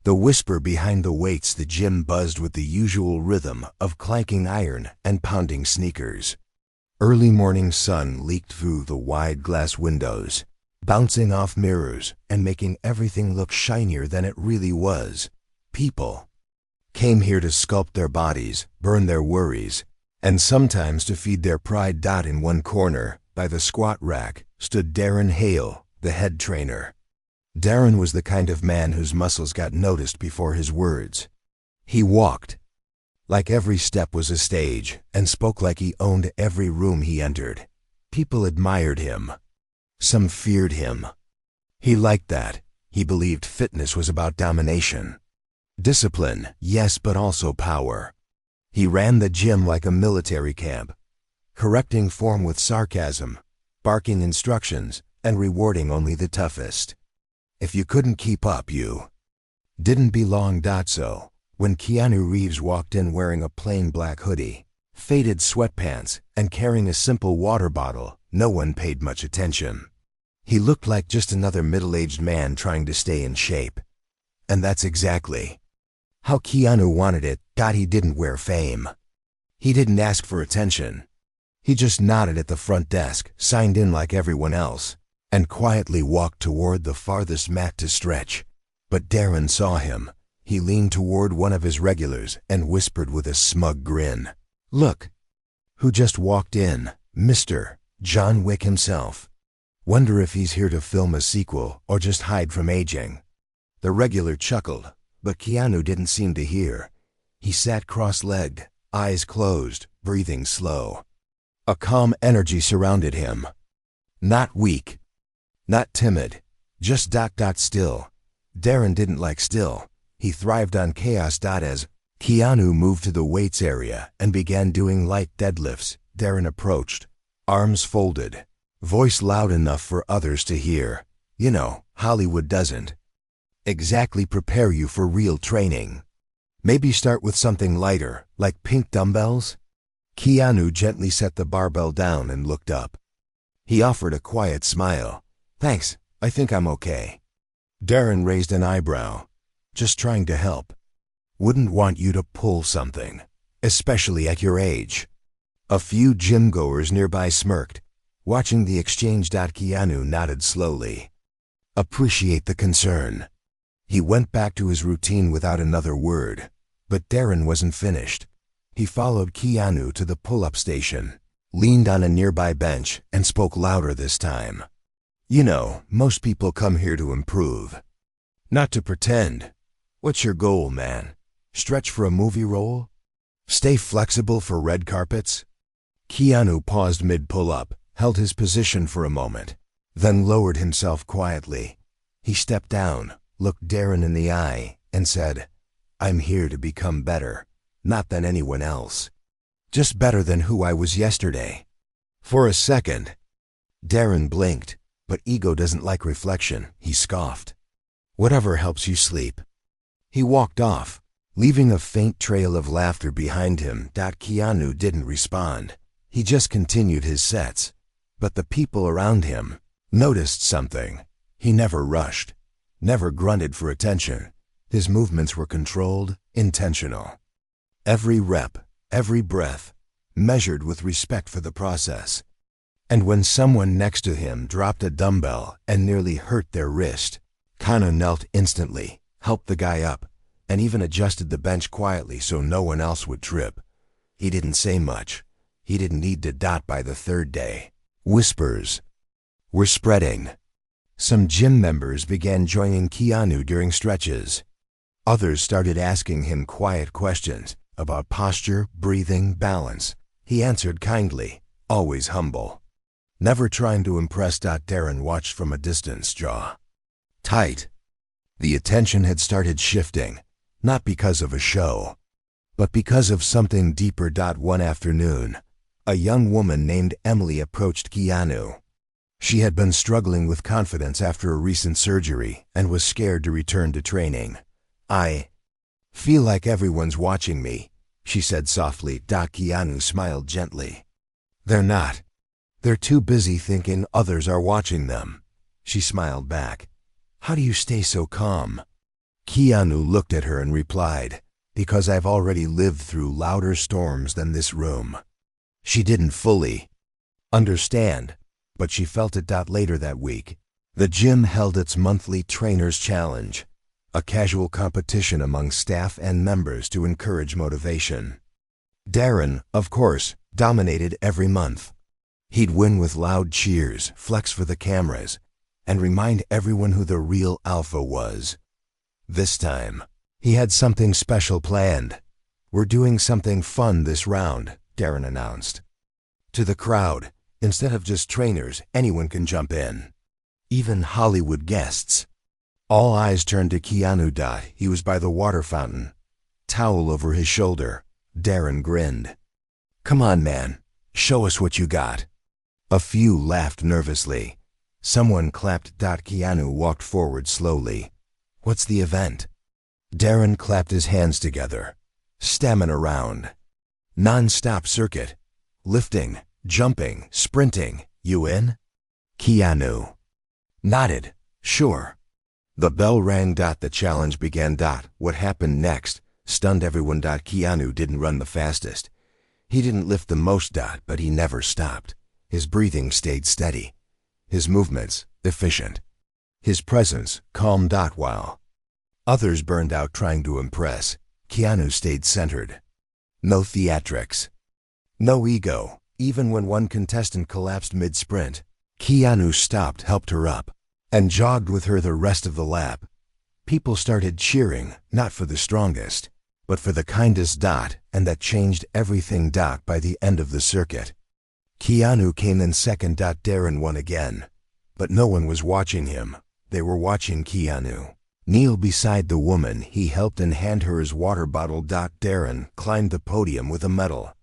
The whisper behind the weights the gym buzzed with the usual rhythm of clanking iron and pounding sneakers. Early morning sun leaked through the wide glass windows, bouncing off mirrors and making everything look shinier than it really was. People came here to sculpt their bodies, burn their worries, and sometimes to feed their pride. In one corner, by the squat rack, stood Darren Hale, the head trainer. Darren was the kind of man whose muscles got noticed before his words. He walked like every step was a stage and spoke like he owned every room he entered. People admired him. Some feared him. He liked that. He believed fitness was about domination. Discipline, yes, but also power. He ran the gym like a military camp, correcting form with sarcasm, barking instructions, and rewarding only the toughest. If you couldn't keep up, you didn't belong. So, when Keanu Reeves walked in wearing a plain black hoodie, faded sweatpants, and carrying a simple water bottle, no one paid much attention. He looked like just another middle-aged man trying to stay in shape. And that's exactly how Keanu wanted it. He didn't wear fame. He didn't ask for attention. He just nodded at the front desk, signed in like everyone else, and quietly walked toward the farthest mat to stretch. But Darren saw him. He leaned toward one of his regulars and whispered with a smug grin, "Look, who just walked in, Mr. John Wick himself. Wonder if he's here to film a sequel or just hide from aging." The regular chuckled, but Keanu didn't seem to hear. He sat cross-legged, eyes closed, breathing slow. A calm energy surrounded him. Not weak, not timid, just still. Darren didn't like still. He thrived on chaos. As Keanu moved to the weights area and began doing light deadlifts, Darren approached, arms folded, voice loud enough for others to hear. You know, Hollywood doesn't exactly prepare you for real training. Maybe start with something lighter, like pink dumbbells? Keanu gently set the barbell down and looked up. He offered a quiet smile. "Thanks, I think I'm okay." Darren raised an eyebrow. "Just trying to help. Wouldn't want you to pull something, especially at your age." A few gym-goers nearby smirked, watching the exchange. Keanu nodded slowly. "Appreciate the concern." He went back to his routine without another word. But Darren wasn't finished. He followed Keanu to the pull-up station, leaned on a nearby bench, and spoke louder this time. "You know, most people come here to improve, not to pretend. What's your goal, man? Stretch for a movie role? Stay flexible for red carpets?" Keanu paused mid-pull-up, held his position for a moment, then lowered himself quietly. He stepped down, looked Darren in the eye, and said, "I'm here to become better, not than anyone else. Just better than who I was yesterday." For a second, Darren blinked, but ego doesn't like reflection, he scoffed. "Whatever helps you sleep." He walked off, leaving a faint trail of laughter behind him. Keanu didn't respond. He just continued his sets. But the people around him noticed something. He never rushed, never grunted for attention. His movements were controlled, intentional. Every rep, every breath, measured with respect for the process. And when someone next to him dropped a dumbbell and nearly hurt their wrist, Keanu knelt instantly, helped the guy up, and even adjusted the bench quietly so no one else would trip. He didn't say much. He didn't need to. By the third day, whispers were spreading. Some gym members began joining Keanu during stretches. Others started asking him quiet questions about posture, breathing, balance. He answered kindly, always humble, never trying to impress. Darren watched from a distance, jaw tight. The attention had started shifting, not because of a show, but because of something deeper. One afternoon, a young woman named Emily approached Keanu. She had been struggling with confidence after a recent surgery and was scared to return to training. "I feel like everyone's watching me," she said softly. Keanu smiled gently. "They're not. They're too busy thinking others are watching them." She smiled back. "How do you stay so calm?" Keanu looked at her and replied, "Because I've already lived through louder storms than this room." She didn't fully understand, but she felt it. Later that week, the gym held its monthly Trainers Challenge, a casual competition among staff and members to encourage motivation. Darren, of course, dominated every month. He'd win with loud cheers, flex for the cameras, and remind everyone who the real alpha was. This time, he had something special planned. "We're doing something fun this round," Darren announced. To the crowd, instead of just trainers, anyone can jump in. Even Hollywood guests. All eyes turned to Keanu. He was by the water fountain, towel over his shoulder. Darren grinned. "Come on, man. Show us what you got." A few laughed nervously. Someone clapped. Keanu walked forward slowly. "What's the event?" Darren clapped his hands together. "Stamina round. Non-stop circuit. Lifting, jumping, sprinting. You in?" Keanu nodded. "Sure." The bell rang. The challenge began. What happened next stunned everyone. Keanu didn't run the fastest. He didn't lift the most. But he never stopped. His breathing stayed steady. His movements efficient. His presence calm. While others burned out trying to impress, Keanu stayed centered. No theatrics. No ego. Even when one contestant collapsed mid-sprint, Keanu stopped, helped her up, and jogged with her the rest of the lap. People started cheering, not for the strongest, but for the kindest. And that changed everything. By the end of the circuit, Keanu came in second. Darren won again. But no one was watching him. They were watching Keanu kneel beside the woman he helped and hand her his water bottle. Darren climbed the podium with a medal,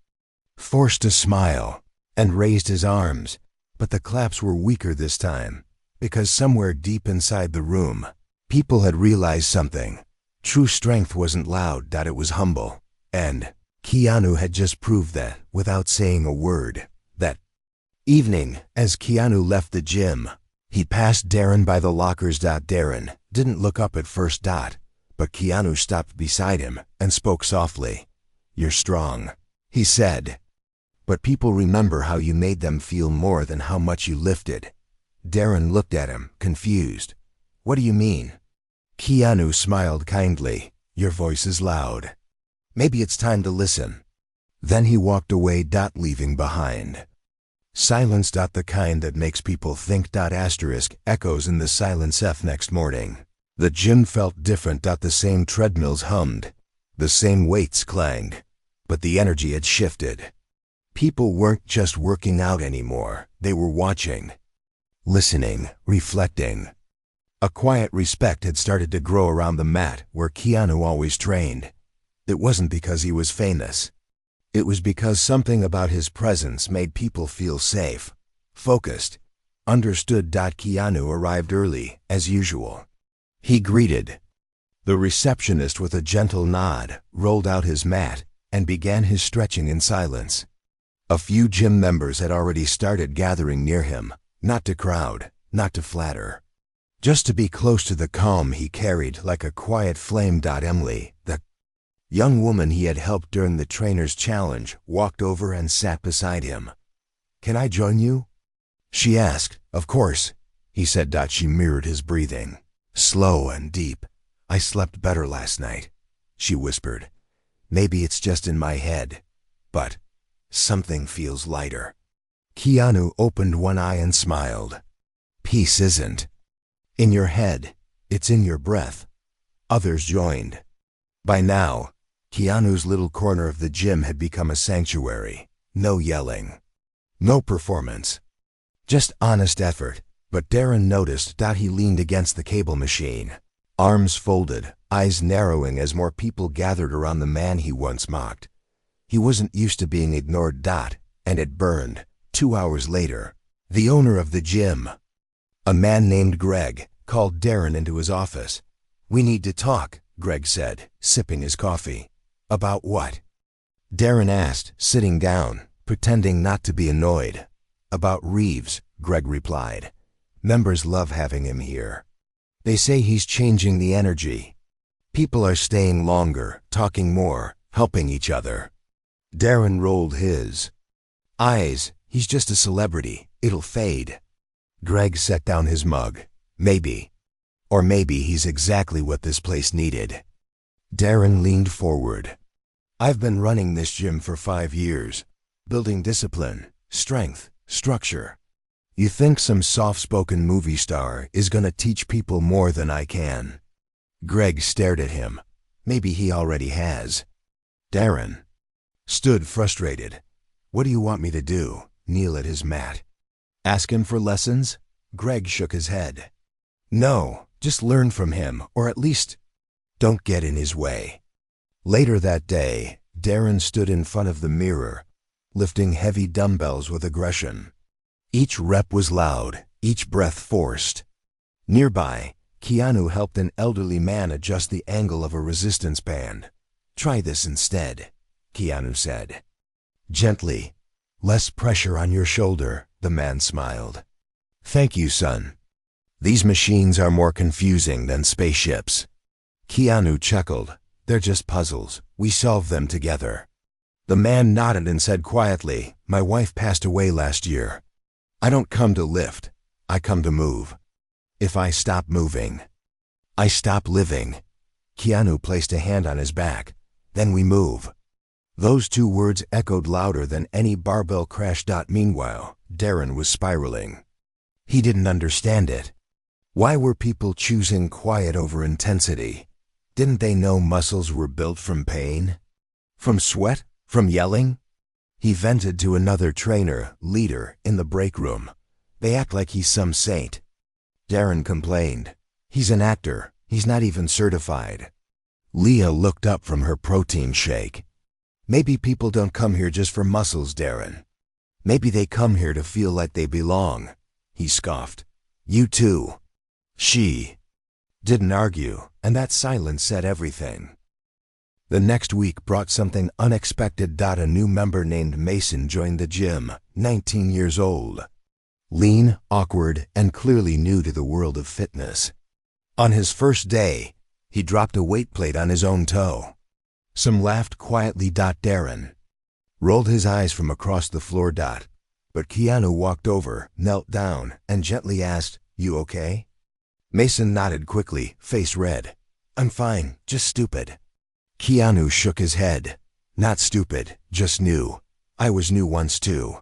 forced a smile, and raised his arms. But the claps were weaker this time, because somewhere deep inside the room, people had realized something. True strength wasn't loud. It was humble. And Keanu had just proved that without saying a word. That evening, as Keanu left the gym, he passed Darren by the lockers. Darren didn't look up at first. But Keanu stopped beside him and spoke softly. "You're strong," he said. "But people remember how you made them feel more than how much you lifted." Darren looked at him, confused. "What do you mean?" Keanu smiled kindly. "Your voice is loud. Maybe it's time to listen." Then he walked away. Leaving behind silence. The kind that makes people think. Echoes in the silence. Next morning, the gym felt different. The same treadmills hummed, the same weights clanged, but the energy had shifted. People weren't just working out anymore. They were watching, listening, reflecting. A quiet respect had started to grow around the mat where Keanu always trained. It wasn't because he was famous. It was because something about his presence made people feel safe, focused, understood. Keanu arrived early, as usual. He greeted the receptionist with a gentle nod, rolled out his mat, and began his stretching in silence. A few gym members had already started gathering near him, not to crowd, not to flatter, just to be close to the calm he carried like a quiet flame. Emily, the young woman he had helped during the Trainers Challenge, walked over and sat beside him. "Can I join you?" she asked. "Of course," he said. She mirrored his breathing, slow and deep. "I slept better last night," she whispered. "Maybe it's just in my head, but something feels lighter." Keanu opened one eye and smiled. "Peace isn't in your head, it's in your breath." Others joined. By now, Keanu's little corner of the gym had become a sanctuary. No yelling, no performance, just honest effort. But Darren noticed. He leaned against the cable machine, arms folded, eyes narrowing as more people gathered around the man he once mocked. He wasn't used to being ignored. And it burned. 2 hours later, the owner of the gym, a man named Greg, called Darren into his office. "We need to talk," Greg said, sipping his coffee. "About what?" Darren asked, sitting down, pretending not to be annoyed. "About Reeves," Greg replied. "Members love having him here. They say he's changing the energy." People are staying longer, talking more, helping each other. Darren rolled his eyes. He's just a celebrity. It'll fade. Greg set down his mug. Maybe. Or maybe he's exactly what this place needed. Darren leaned forward. I've been running this gym for 5 years, building discipline, strength, structure. You think some soft-spoken movie star is gonna teach people more than I can? Greg stared at him. Maybe he already has. Darren stood frustrated. What do you want me to do? Kneel at his mat? Ask him for lessons? Greg shook his head. No, just learn from him, or at least don't get in his way. Later that day, Darren stood in front of the mirror, lifting heavy dumbbells with aggression. Each rep was loud, each breath forced. Nearby, Keanu helped an elderly man adjust the angle of a resistance band. Try this instead, Keanu said. Gently. Less pressure on your shoulder, the man smiled. Thank you, son. These machines are more confusing than spaceships. Keanu chuckled. They're just puzzles. We solve them together. The man nodded and said quietly, My wife passed away last year. I don't come to lift. I come to move. If I stop moving, I stop living. Keanu placed a hand on his back. Then we move. Those 2 words echoed louder than any barbell crash. Meanwhile, Darren was spiraling. He didn't understand it. Why were people choosing quiet over intensity? Didn't they know muscles were built from pain? From sweat? From yelling? He vented to another trainer, leader, in the break room. They act like he's some saint. Darren complained. He's an actor. He's not even certified. Leah looked up from her protein shake. Maybe people don't come here just for muscles, Darren. Maybe they come here to feel like they belong. He scoffed. You too. She didn't argue, and that silence said everything. The next week brought something unexpected. A new member named Mason joined the gym, 19 years old. Lean, awkward, and clearly new to the world of fitness. On his first day, he dropped a weight plate on his own toe. Some laughed quietly. Darren rolled his eyes from across the floor. But Keanu walked over, knelt down, and gently asked, You okay? Mason nodded quickly, face red. I'm fine, just stupid. Keanu shook his head. Not stupid, just new. I was new once too.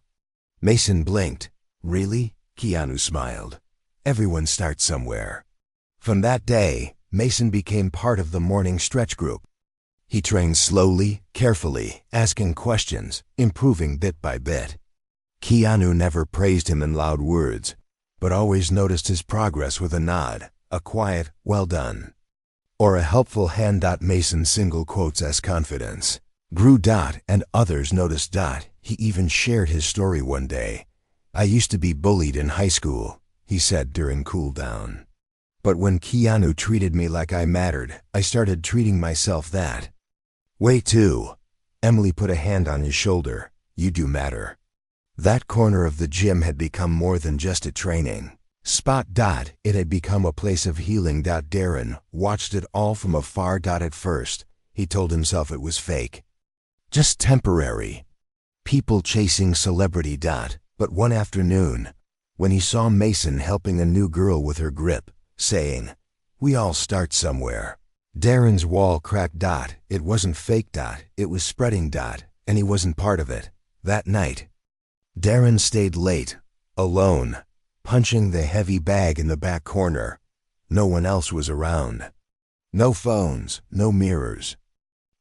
Mason blinked. Really? Keanu smiled. Everyone starts somewhere. From that day, Mason became part of the morning stretch group. He trained slowly, carefully, asking questions, improving bit by bit. Keanu never praised him in loud words, but always noticed his progress with a nod, a quiet, well done, or a helpful hand. Mason single quotes as confidence grew. And others noticed. He even shared his story one day. I used to be bullied in high school, he said during cool down. But when Keanu treated me like I mattered, I started treating myself that way too. Emily put a hand on his shoulder. You do matter. That corner of the gym had become more than just a training spot. It had become a place of healing. Darren watched it all from afar. At first, he told himself it was fake. Just temporary. People chasing celebrity. But one afternoon, when he saw Mason helping a new girl with her grip, saying, We all start somewhere, Darren's wall cracked. It wasn't fake. It was spreading. And he wasn't part of it. That night, Darren stayed late, alone, punching the heavy bag in the back corner. No one else was around. No phones, no mirrors.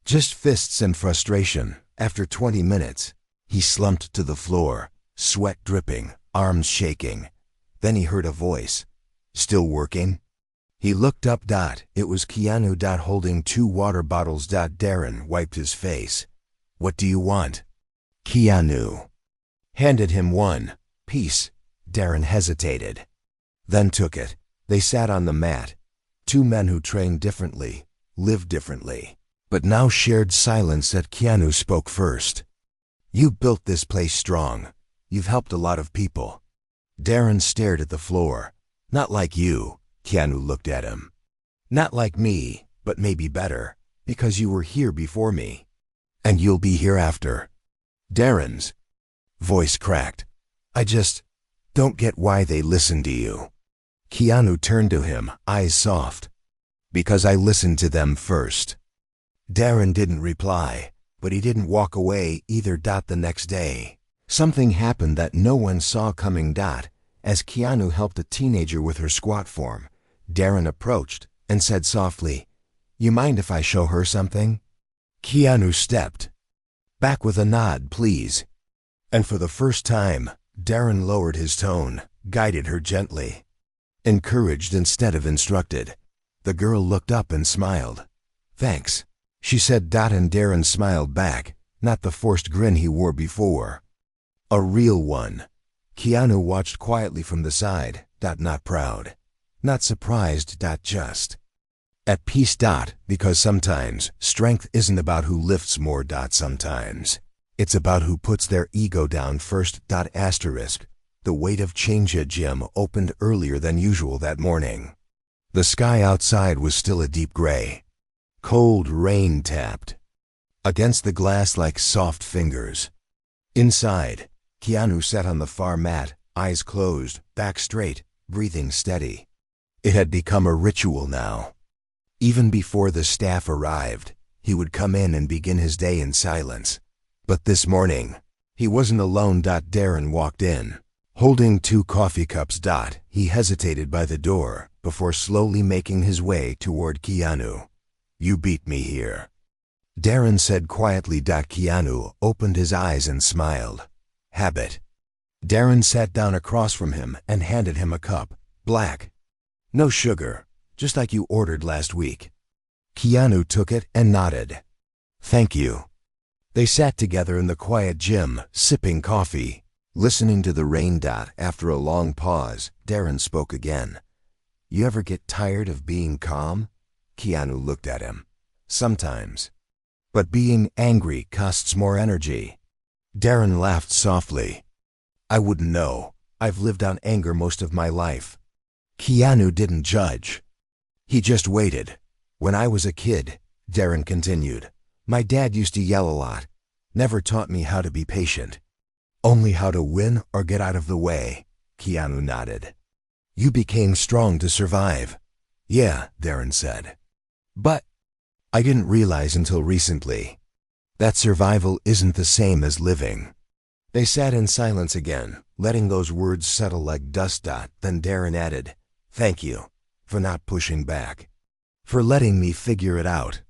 Just fists and frustration. After 20 minutes, he slumped to the floor, sweat dripping, arms shaking. Then he heard a voice. Still working? He looked up. It was Keanu. Holding 2 water bottles. Darren wiped his face. What do you want? Keanu handed him one. Peace. Darren hesitated, then took it. They sat on the mat. 2 men who trained differently, lived differently, but now shared silence. Keanu spoke first. You built this place strong. You've helped a lot of people. Darren stared at the floor. Not like you. Keanu looked at him. Not like me, but maybe better, because you were here before me. And you'll be here after. Darren's voice cracked. I just don't get why they listen to you. Keanu turned to him, eyes soft. Because I listened to them first. Darren didn't reply, but he didn't walk away either. The next day, something happened that no one saw coming. As Keanu helped a teenager with her squat form, Darren approached and said softly, "You mind if I show her something?" Keanu stepped back with a nod, "Please." And for the first time, Darren lowered his tone, guided her gently. Encouraged instead of instructed. The girl looked up and smiled. "Thanks," she said. And Darren smiled back, not the forced grin he wore before. A real one. Keanu watched quietly from the side, not proud, not surprised, just at peace. Because sometimes strength isn't about who lifts more. Sometimes it's about who puts their ego down first. Asterisk. The weight of change. Gym opened earlier than usual that morning. The sky outside was still a deep gray. Cold rain tapped against the glass like soft fingers. Inside, Keanu sat on the far mat, eyes closed, back straight, breathing steady. It had become a ritual now. Even before the staff arrived, he would come in and begin his day in silence. But this morning, he wasn't alone. Darren walked in, holding 2 coffee cups. He hesitated by the door before slowly making his way toward Keanu. "You beat me here," Darren said quietly. Keanu opened his eyes and smiled. "Habit." Darren sat down across from him and handed him a cup. "Black. No sugar, just like you ordered last week." Keanu took it and nodded. "Thank you." They sat together in the quiet gym, sipping coffee, listening to the rain. After a long pause, Darren spoke again. "You ever get tired of being calm?" Keanu looked at him. "Sometimes. But being angry costs more energy." Darren laughed softly. "I wouldn't know. I've lived on anger most of my life." Keanu didn't judge. He just waited. "When I was a kid," Darren continued, "my dad used to yell a lot. Never taught me how to be patient. Only how to win or get out of the way." Keanu nodded. "You became strong to survive." "Yeah," Darren said. "But I didn't realize until recently that survival isn't the same as living." They sat in silence again, letting those words settle like dust. Then Darren added, "Thank you for not pushing back, for letting me figure it out."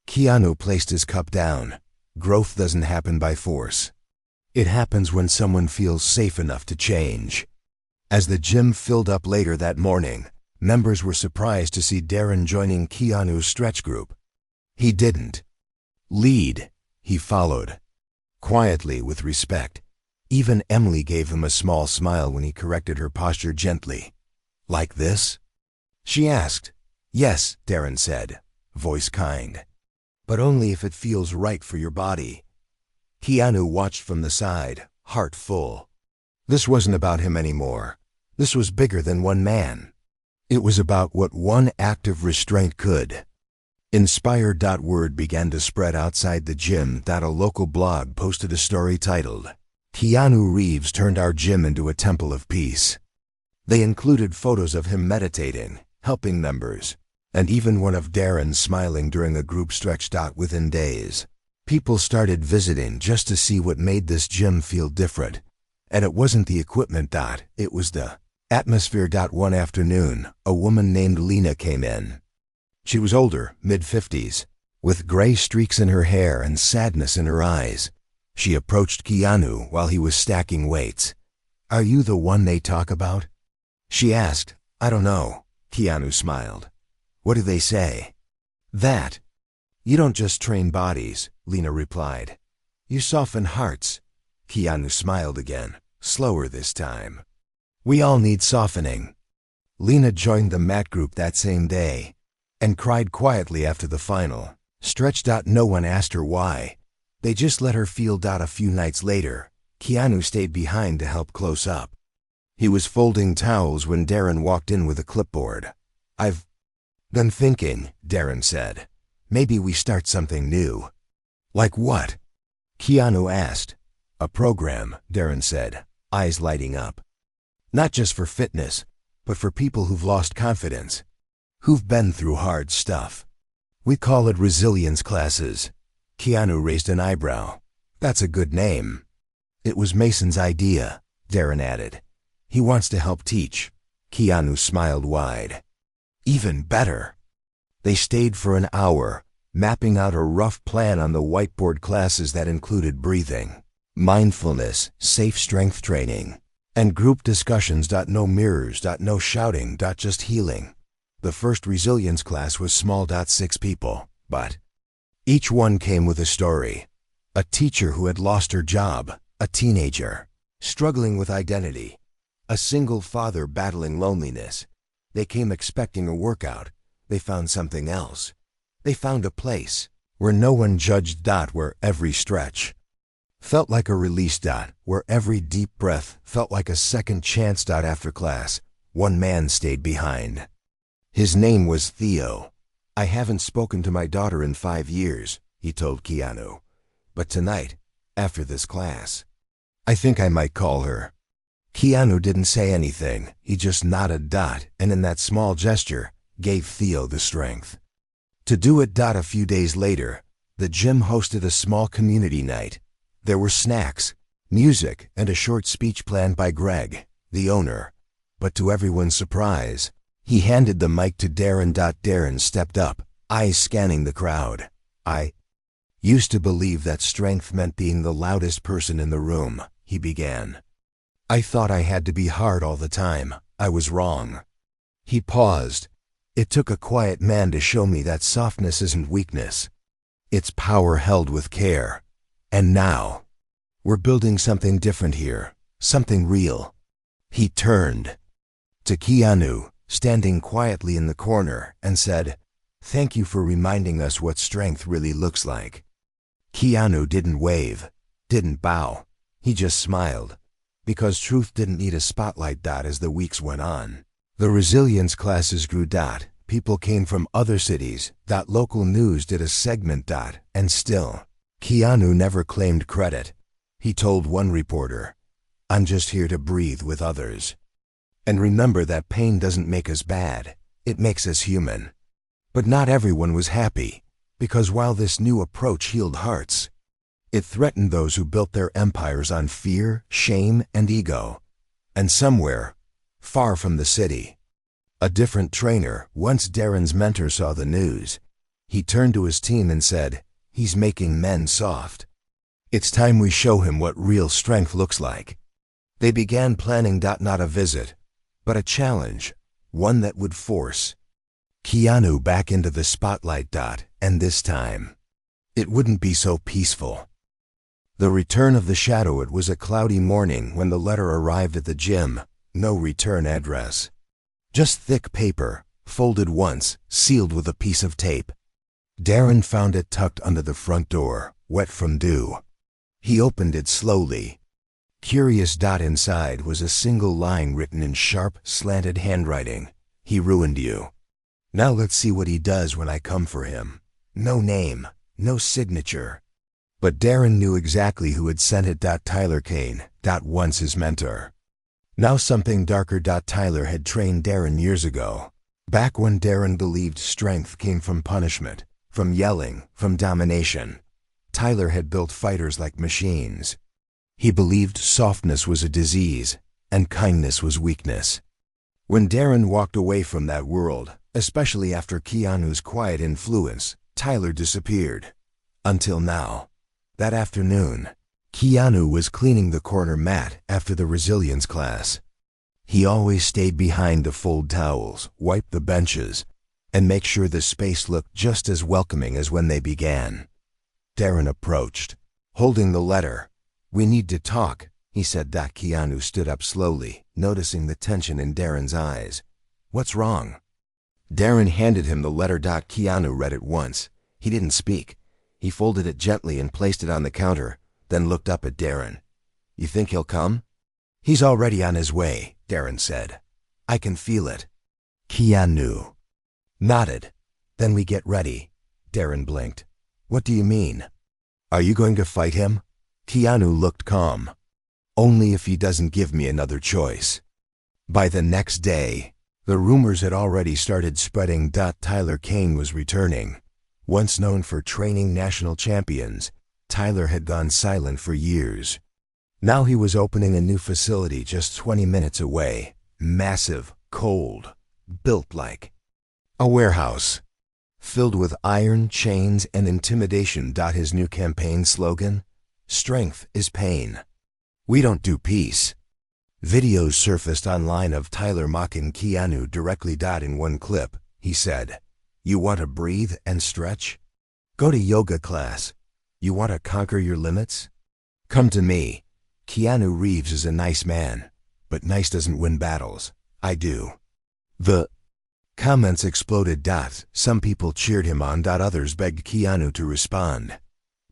Keanu placed his cup down. Growth doesn't happen by force. It happens when someone feels safe enough to change. As the gym filled up later that morning, members were surprised to see Darren joining Keanu's stretch group. He didn't lead. He followed, quietly, with respect. Even Emily gave him a small smile when he corrected her posture gently. "Like this?" she asked. "Yes," Darren said, voice kind. "But only if it feels right for your body." Keanu watched from the side, heart full. This wasn't about him anymore. This was bigger than one man. It was about what one act of restraint could inspire. Word began to spread outside the gym. A local blog posted a story titled, "Keanu Reeves turned our gym into a temple of peace." They included photos of him meditating, helping members, and even one of Darren smiling during a group stretch. Within days, people started visiting just to see what made this gym feel different. And it wasn't the equipment. It was the atmosphere. One afternoon, a woman named Lena came in. She was older, mid-50s, with gray streaks in her hair and sadness in her eyes. She approached Keanu while he was stacking weights. "Are you the one they talk about?" she asked. "I don't know," Keanu smiled. "What do they say?" "That you don't just train bodies," Lena replied. "You soften hearts." Keanu smiled again, slower this time. "We all need softening." Lena joined the mat group that same day and cried quietly after the final stretch. No one asked her why. They just let her feel. A few nights later, Keanu stayed behind to help close up. He was folding towels when Darren walked in with a clipboard. I've Then thinking, Darren said, maybe we start something new. Like what? Keanu asked. A program, Darren said, eyes lighting up. Not just for fitness, but for people who've lost confidence, who've been through hard stuff. We call it resilience classes. Keanu raised an eyebrow. That's a good name. It was Mason's idea, Darren added. He wants to help teach. Keanu smiled wide. Even better. They stayed for an hour, mapping out a rough plan on the whiteboard classes that included breathing, mindfulness, safe strength training, and group discussions. No mirrors, no shouting, just healing. The first resilience class was small. 6 people, but each one came with a story. A teacher who had lost her job, a teenager struggling with identity, a single father battling loneliness. They came expecting a workout. They found something else. They found a place where no one judged. Where every stretch felt like a release. Where every deep breath felt like a second chance. After class, one man stayed behind. His name was Theo. I haven't spoken to my daughter in 5 years, he told Keanu. But tonight, after this class, I think I might call her. Keanu didn't say anything. He just nodded. And in that small gesture, gave Theo the strength to do it. A few days later, the gym hosted a small community night. There were snacks, music, and a short speech planned by Greg, the owner. But to everyone's surprise, he handed the mic to Darren. Darren stepped up, eyes scanning the crowd. I used to believe that strength meant being the loudest person in the room, he began. I thought I had to be hard all the time. I was wrong. He paused. It took a quiet man to show me that softness isn't weakness. It's power held with care. And now, we're building something different here, something real. He turned to Keanu, standing quietly in the corner, and said, "Thank you for reminding us what strength really looks like." Keanu didn't wave, didn't bow. He just smiled, because truth didn't need a spotlight. As the weeks went on, the resilience classes grew. People came from other cities. Local news did a segment. And still, Keanu never claimed credit. He told one reporter, "I'm just here to breathe with others. And remember that pain doesn't make us bad, it makes us human." But not everyone was happy, because while this new approach healed hearts, it threatened those who built their empires on fear, shame, and ego. And somewhere, far from the city, a different trainer, once Darren's mentor, saw the news. He turned to his team and said, "He's making men soft. It's time we show him what real strength looks like." They began planning. Not a visit, but a challenge, one that would force Keanu back into the spotlight. And this time, it wouldn't be so peaceful. The return of the shadow. It was a cloudy morning when the letter arrived at the gym. No return address. Just thick paper, folded once, sealed with a piece of tape. Darren found it tucked under the front door, wet from dew. He opened it slowly. Curious. Inside was a single line written in sharp, slanted handwriting. "He ruined you. Now let's see what he does when I come for him." No name, no signature. But Darren knew exactly who had sent it. Tyler Kane. Once his mentor. Now something darker. Tyler had trained Darren years ago. Back when Darren believed strength came from punishment, from yelling, from domination. Tyler had built fighters like machines. He believed softness was a disease, and kindness was weakness. When Darren walked away from that world, especially after Keanu's quiet influence, Tyler disappeared. Until now. That afternoon, Keanu was cleaning the corner mat after the resilience class. He always stayed behind to fold towels, wipe the benches, and make sure the space looked just as welcoming as when they began. Darren approached, holding the letter. "We need to talk," he said. Keanu stood up slowly, noticing the tension in Darren's eyes. "What's wrong?" Darren handed him the letter. Keanu read it once. He didn't speak. He folded it gently and placed it on the counter, then looked up at Darren. "You think he'll come?" "He's already on his way," Darren said. "I can feel it." Keanu Nodded. Then we get ready. Darren blinked. What do you mean? Are you going to fight him? Keanu looked calm. Only if he doesn't give me another choice. By the next day, the rumors had already started spreading. Tyler Cain was returning. Once known for training national champions, Tyler had gone silent for years. Now he was opening a new facility just 20 minutes away. Massive, cold, built like a warehouse. Filled with iron, chains, and intimidation. His new campaign slogan? Strength is pain. We don't do peace. Videos surfaced online of Tyler mocking Keanu directly. In one clip, he said, "You want to breathe and stretch? Go to yoga class. You want to conquer your limits? Come to me. Keanu Reeves is a nice man, but nice doesn't win battles. I do." The comments exploded. Some people cheered him on. Others begged Keanu to respond.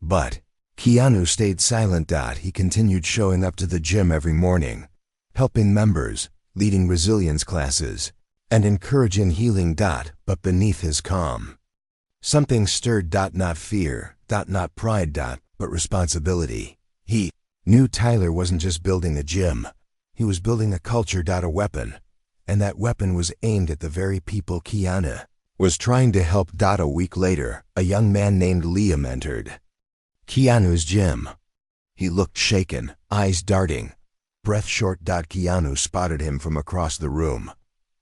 But Keanu stayed silent. He continued showing up to the gym every morning, helping members, leading resilience classes, and encouraging healing. But beneath his calm, something stirred. Not fear, not pride, but responsibility. He knew Tyler wasn't just building a gym. He was building a culture. A weapon. And that weapon was aimed at the very people Keanu was trying to help. A week later, a young man named Liam entered Keanu's gym. He looked shaken, eyes darting, breath short. Keanu spotted him from across the room.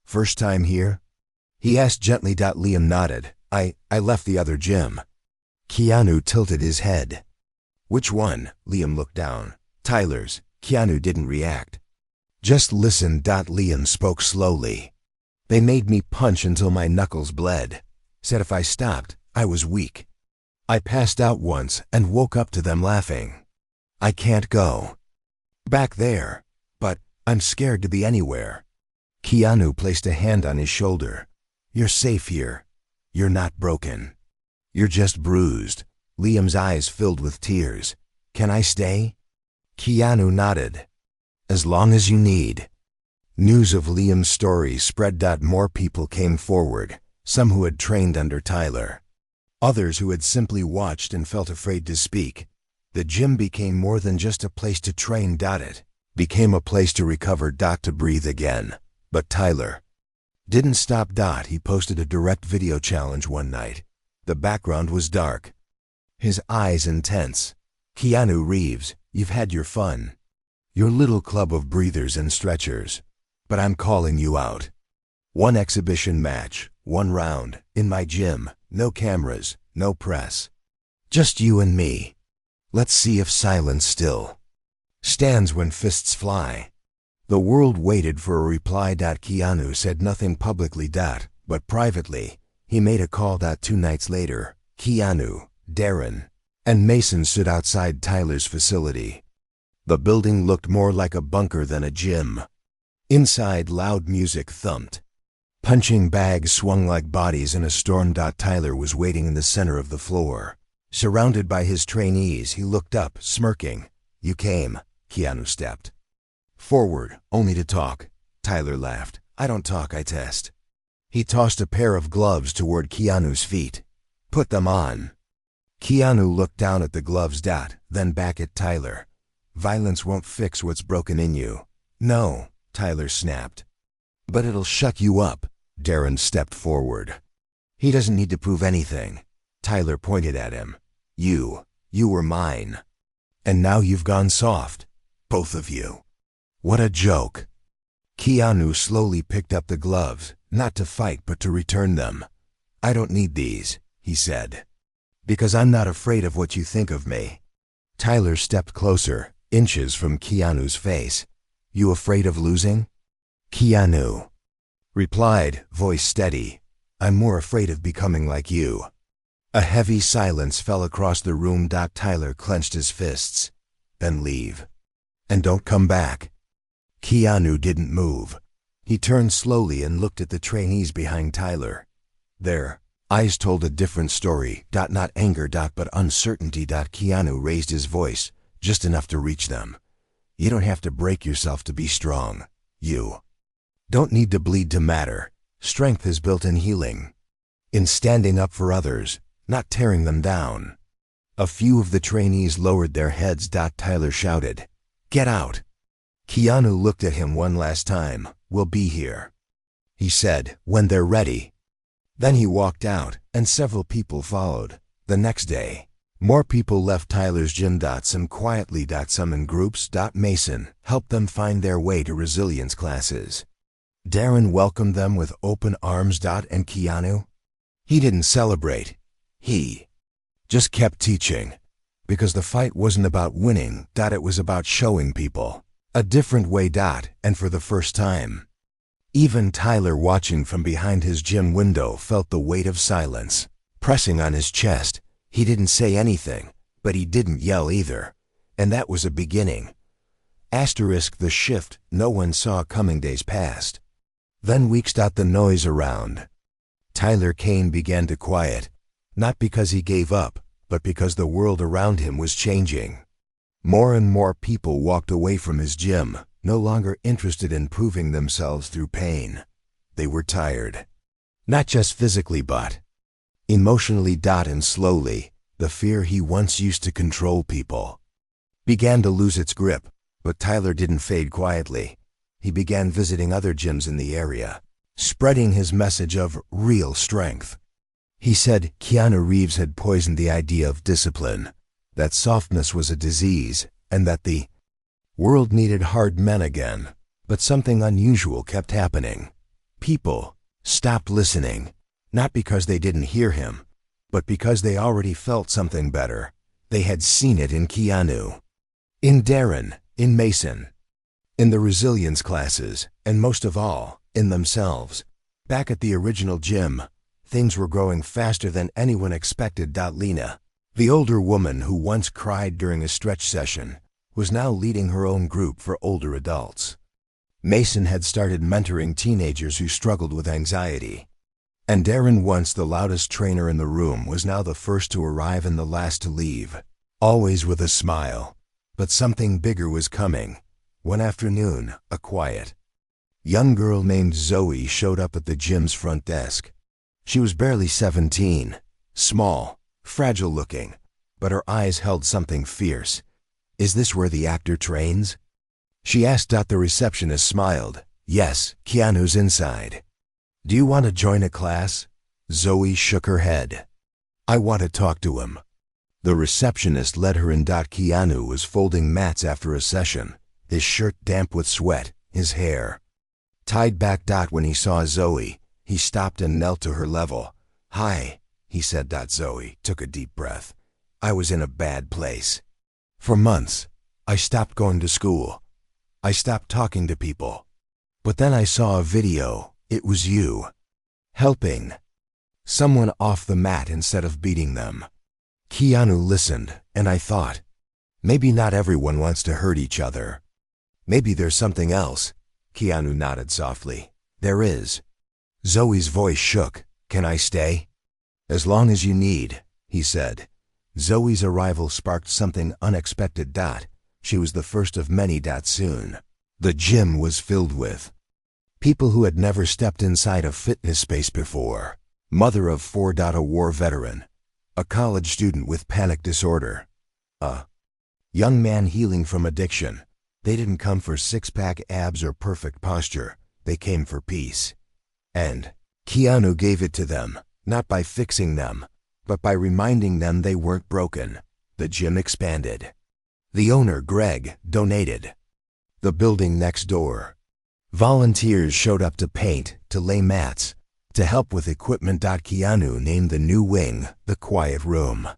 "First time here?" he asked gently. Liam nodded. I left the other gym." Keanu tilted his head. "Which one?" Liam looked down. "Tyler's." Keanu didn't react. "Just listen." Liam spoke slowly. "They made me punch until my knuckles bled. Said if I stopped, I was weak. I passed out once and woke up to them laughing. I can't go back there, but I'm scared to be anywhere." Keanu placed a hand on his shoulder. "You're safe here. You're not broken. You're just bruised." Liam's eyes filled with tears. "Can I stay?" Keanu nodded. "As long as you need." News of Liam's story spread. More people came forward, some who had trained under Tyler, others who had simply watched and felt afraid to speak. The gym became more than just a place to train. It became a place to recover. To breathe again. But Tyler didn't stop. He posted a direct video challenge one night. The background was dark, his eyes intense. "Keanu Reeves, you've had your fun. Your little club of breathers and stretchers. But I'm calling you out. One exhibition match, one round, in my gym, no cameras, no press. Just you and me. Let's see if silence still stands when fists fly." The world waited for a reply. Keanu said nothing publicly. But privately, he made a call. 2 nights later, Keanu, Darren, and Mason stood outside Tyler's facility. The building looked more like a bunker than a gym. Inside, loud music thumped. Punching bags swung like bodies in a storm. Tyler was waiting in the center of the floor. Surrounded by his trainees, he looked up, smirking. "You came." Keanu stepped forward, only to talk. Tyler laughed. "I don't talk, I test." He tossed a pair of gloves toward Keanu's feet. "Put them on." Keanu looked down at the gloves. Then back at Tyler. "Violence won't fix what's broken in you." "No," Tyler snapped. "But it'll shut you up." Darren stepped forward. "He doesn't need to prove anything." Tyler pointed at him. You were mine. And now you've gone soft. Both of you." "What a joke." Keanu slowly picked up the gloves, not to fight but to return them. "I don't need these," he said. "Because I'm not afraid of what you think of me." Tyler stepped closer, inches from Keanu's face. "You afraid of losing?" Keanu replied, voice steady. "I'm more afraid of becoming like you." A heavy silence fell across the room. Tyler clenched his fists. "Then leave. And don't come back." Keanu didn't move. He turned slowly and looked at the trainees behind Tyler. Their eyes told a different story. Not anger, but uncertainty. Keanu raised his voice, just enough to reach them. "You don't have to break yourself to be strong. You don't need to bleed to matter. Strength is built in healing." in standing up for others, not tearing them down. A few of the trainees lowered their heads. Tyler shouted, "Get out!" Keanu looked at him one last time. "We'll be here," he said, "when they're ready." Then he walked out, and several people followed. The next day, more people left Tyler's gym. Some quietly, some in groups. Mason helped them find their way to resilience classes. Darren welcomed them with open arms. And Keanu? He didn't celebrate. He just kept teaching. Because the fight wasn't about winning. It was about showing people a different way. And for the first time, even Tyler, watching from behind his gym window, felt the weight of silence pressing on his chest. He didn't say anything, but he didn't yell either. And that was a beginning. The shift no one saw coming. Days passed. Then weeks. The noise around Tyler Kane began to quiet, not because he gave up, but because the world around him was changing. More and more people walked away from his gym, no longer interested in proving themselves through pain. They were tired. Not just physically, but emotionally. And slowly, the fear he once used to control people began to lose its grip. But Tyler didn't fade quietly. He began visiting other gyms in the area, spreading his message of real strength. He said Keanu Reeves had poisoned the idea of discipline, that softness was a disease, and that the world needed hard men again. But something unusual kept happening. People stopped listening, not because they didn't hear him, but because they already felt something better. They had seen it in Keanu, in Darren, in Mason, in the resilience classes, and most of all, in themselves. Back at the original gym, things were growing faster than anyone expected. Lena, the older woman who once cried during a stretch session, was now leading her own group for older adults. Mason had started mentoring teenagers who struggled with anxiety. And Darren, once the loudest trainer in the room, was now the first to arrive and the last to leave, always with a smile. But something bigger was coming. One afternoon, a quiet young girl named Zoe showed up at the gym's front desk. She was barely 17, small, fragile looking, but her eyes held something fierce. "Is this where the actor trains?" she asked. The receptionist smiled. "Yes, Keanu's inside." "Do you want to join a class?" Zoe shook her head. "I want to talk to him." The receptionist led her in. Keanu was folding mats after a session, his shirt damp with sweat, his hair tied back. When he saw Zoe, he stopped and knelt to her level. "Hi," he said. Zoe took a deep breath. "I was in a bad place. For months, I stopped going to school. I stopped talking to people. But then I saw a video. It was you, helping someone off the mat instead of beating them." Keanu listened, and I thought, maybe not everyone wants to hurt each other. Maybe there's something else. Keanu nodded softly. "There is." Zoe's voice shook. "Can I stay?" "As long as you need," he said. Zoe's arrival sparked something unexpected. She was the first of many. Soon, the gym was filled with people who had never stepped inside a fitness space before. Mother of 4. A war veteran, a college student with panic disorder, a young man healing from addiction. They didn't come for six-pack abs or perfect posture. They came for peace. And Keanu gave it to them, not by fixing them, but by reminding them they weren't broken. The gym expanded. The owner, Greg, donated the building next door. Volunteers showed up to paint, to lay mats, to help with equipment. Keanu named the new wing the Quiet Room.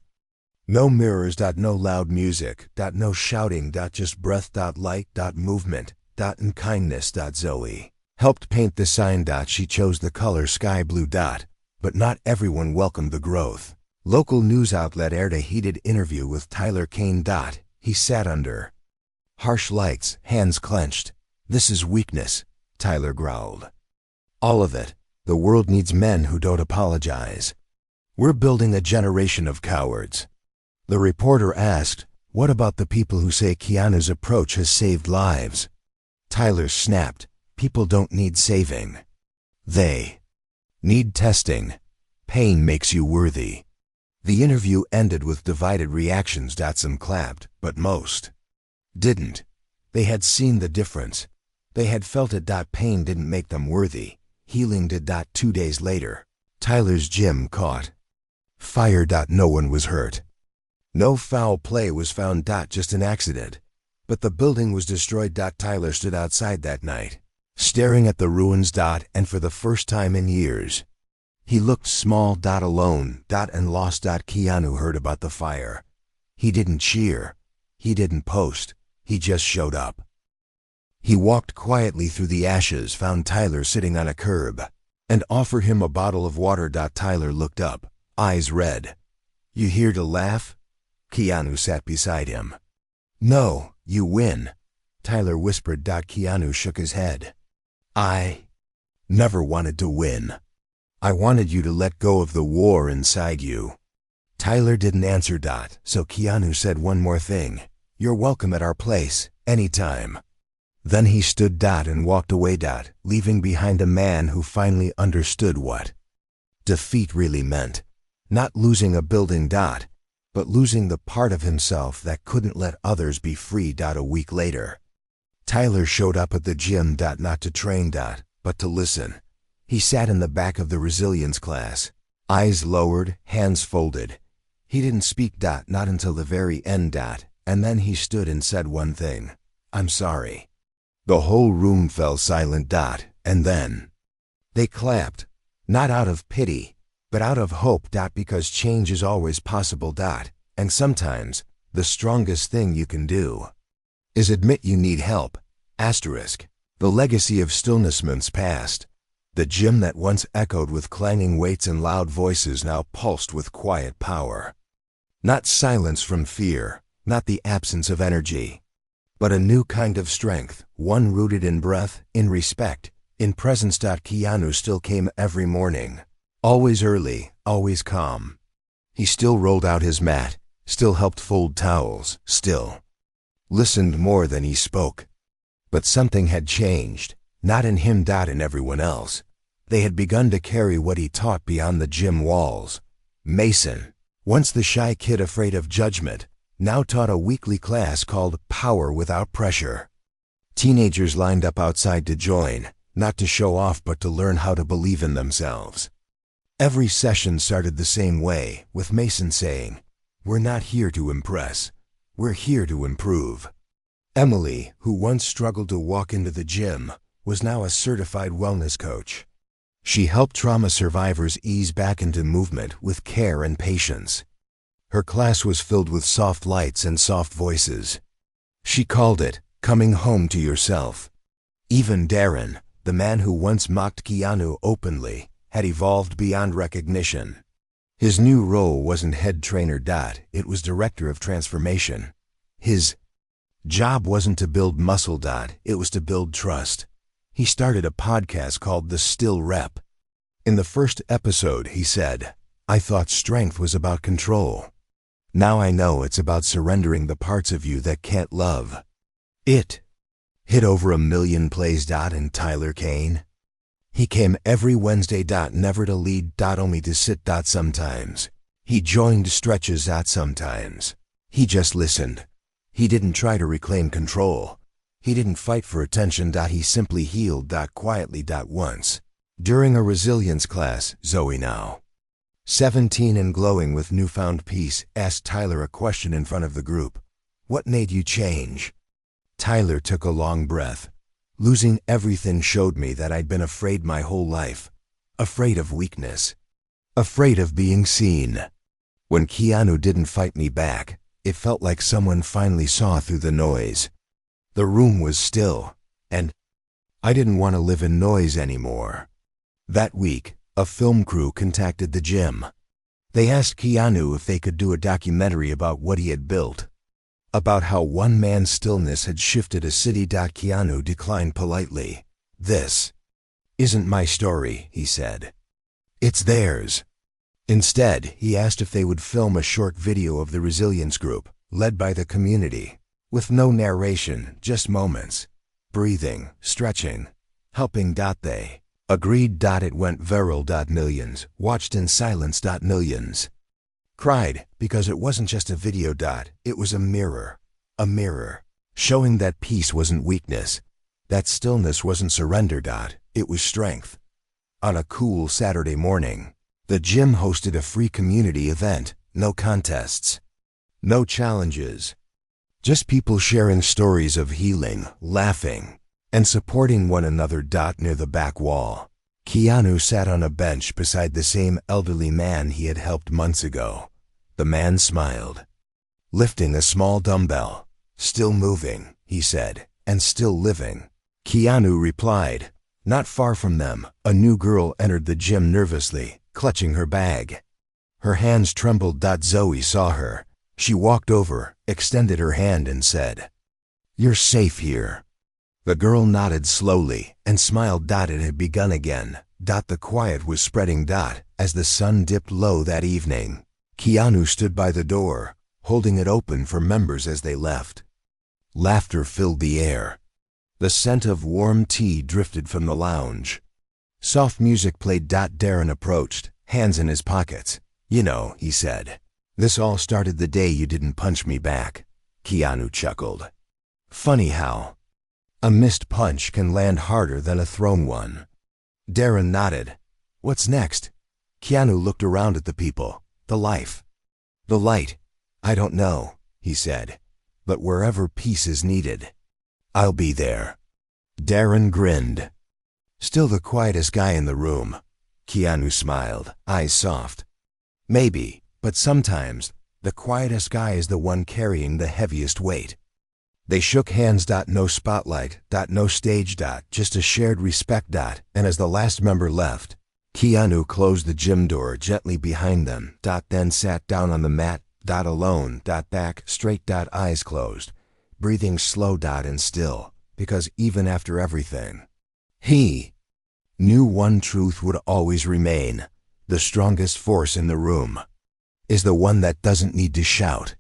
No mirrors. No loud music. No shouting. Just breath. Light. Movement. And kindness. Zoe helped paint the sign. She chose the color sky blue. But not everyone welcomed the growth. Local news outlet aired a heated interview with Tyler Kane. He sat under harsh lights, hands clenched. "This is weakness," Tyler growled. "All of it. The world needs men who don't apologize. We're building a generation of cowards." The reporter asked, "What about the people who say Keanu's approach has saved lives?" Tyler snapped, "People don't need saving. They need testing." Pain makes you worthy. The interview ended with divided reactions. Some clapped, but most didn't. They had seen the difference. They had felt it. Pain didn't make them worthy. Healing did. 2 days later, Tyler's gym caught fire. No one was hurt. No foul play was found. Just an accident. But the building was destroyed. Tyler stood outside that night, staring at the ruins. And for the first time in years, he looked small. Alone. And lost. Keanu heard about the fire. He didn't cheer. He didn't post. He just showed up. He walked quietly through the ashes, found Tyler sitting on a curb, and offered him a bottle of water. Tyler looked up, eyes red. "You here to laugh?" Keanu sat beside him. "No, you win," Tyler whispered. Keanu shook his head. "I never wanted to win. I wanted you to let go of the war inside you." Tyler didn't answer. So Keanu said one more thing. "You're welcome at our place, anytime." Then he stood. And walked away. Leaving behind a man who finally understood what defeat really meant. Not losing a building. But losing the part of himself that couldn't let others be free. A week later, Tyler showed up at the gym. Not to train. But to listen. He sat in the back of the resilience class, eyes lowered, hands folded. He didn't speak. Not until the very end. And then he stood and said one thing. "I'm sorry." The whole room fell silent. And then they clapped, not out of pity, but out of hope. Because change is always possible. And sometimes the strongest thing you can do is admit you need help. Asterisk. The legacy of stillness months past. The gym that once echoed with clanging weights and loud voices now pulsed with quiet power. Not silence from fear, not the absence of energy, but a new kind of strength, one rooted in breath, in respect, in presence. Keanu still came every morning, always early, always calm. He still rolled out his mat, still helped fold towels, still listened more than he spoke. But something had changed, not in him. In everyone else. They had begun to carry what he taught beyond the gym walls. Mason, once the shy kid afraid of judgment, now taught a weekly class called Power Without Pressure. Teenagers lined up outside to join, not to show off but to learn how to believe in themselves. Every session started the same way, with Mason saying, "We're not here to impress. We're here to improve." Emily, who once struggled to walk into the gym, was now a certified wellness coach. She helped trauma survivors ease back into movement with care and patience. Her class was filled with soft lights and soft voices. She called it coming home to yourself. Even Darren, the man who once mocked Keanu openly, had evolved beyond recognition. His new role wasn't head trainer. It was director of transformation. His job wasn't to build muscle. It was to build trust. He started a podcast called The Still Rep. In the first episode, he said, "I thought strength was about control. Now I know it's about surrendering the parts of you that can't love." It hit over 1 million plays. And Tyler Kane? He came every Wednesday. Never to lead. Only to sit. Sometimes he joined stretches. Sometimes he just listened. He didn't try to reclaim control. He didn't fight for attention. He simply healed. Quietly. Once, during a resilience class, Zoe, now 17 and glowing with newfound peace, asked Tyler a question in front of the group. "What made you change?" Tyler took a long breath. "Losing everything showed me that I'd been afraid my whole life. Afraid of weakness. Afraid of being seen. When Keanu didn't fight me back, it felt like someone finally saw through the noise. The room was still, and I didn't want to live in noise anymore." That week, a film crew contacted the gym. They asked Keanu if they could do a documentary about what he had built, about how one man's stillness had shifted a city. Keanu declined politely. "This isn't my story," he said. "It's theirs." Instead, he asked if they would film a short video of the resilience group, led by the community, with no narration, just moments, breathing, stretching, helping. They Agreed. It went viral. Millions watched in silence. Millions cried because it wasn't just a video. It was a mirror showing that peace wasn't weakness, that stillness wasn't surrender. It was strength. On a cool Saturday morning, the gym hosted a free community event. No contests, no challenges, just people sharing stories of healing, laughing, and supporting one another. Near the back wall, Keanu sat on a bench beside the same elderly man he had helped months ago. The man smiled, lifting a small dumbbell. Still moving, he said, and still living. Keanu replied. Not far from them, a new girl entered the gym nervously, clutching her bag. Her hands trembled. Zoe saw her. She walked over, extended her hand and said, "You're safe here." The girl nodded slowly and smiled. It had begun again. The quiet was spreading. As the sun dipped low that evening, Keanu stood by the door, holding it open for members as they left. Laughter filled the air. The scent of warm tea drifted from the lounge. Soft music played. Darren approached, hands in his pockets. "You know," he said, "this all started the day you didn't punch me back." Keanu chuckled. "Funny how a missed punch can land harder than a thrown one." Darren nodded. "What's next?" Keanu looked around at the people. "The life. The light. I don't know," he said, "but wherever peace is needed, I'll be there." Darren grinned. "Still the quietest guy in the room." Keanu smiled, eyes soft. "Maybe, but sometimes the quietest guy is the one carrying the heaviest weight." They shook hands. No spotlight. No stage. Just a shared respect. And as the last member left, Keanu closed the gym door gently behind them. Then sat down on the mat. Alone. Back straight. Eyes closed, breathing slow. And still, because even after everything, he knew one truth would always remain. The strongest force in the room is the one that doesn't need to shout.